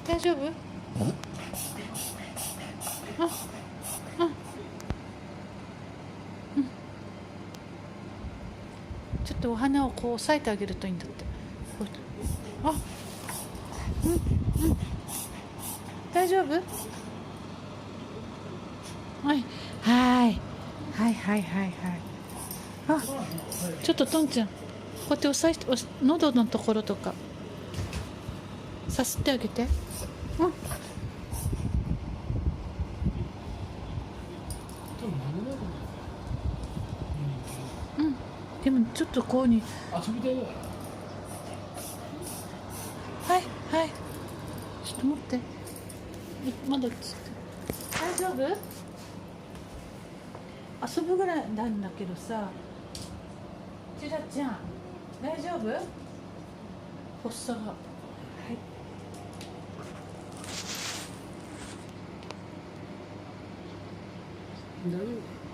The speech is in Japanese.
大丈夫？あ、あ、うん。ちょっとお花をこう押さえてあげるといいんだって。こうやってあ、うんうん。大丈夫？はい、はい、はいはいはいはい。あ、ちょっとトンちゃん、こうやって喉のところとかさすってあげて。うん。うん。でもちょっとこうに。遊びたいな。はいはい。ちょっと待って。まだつって。大丈夫？遊ぶぐらいなんだけどさ。ちらちゃん、大丈夫？発作が。はい。大丈夫。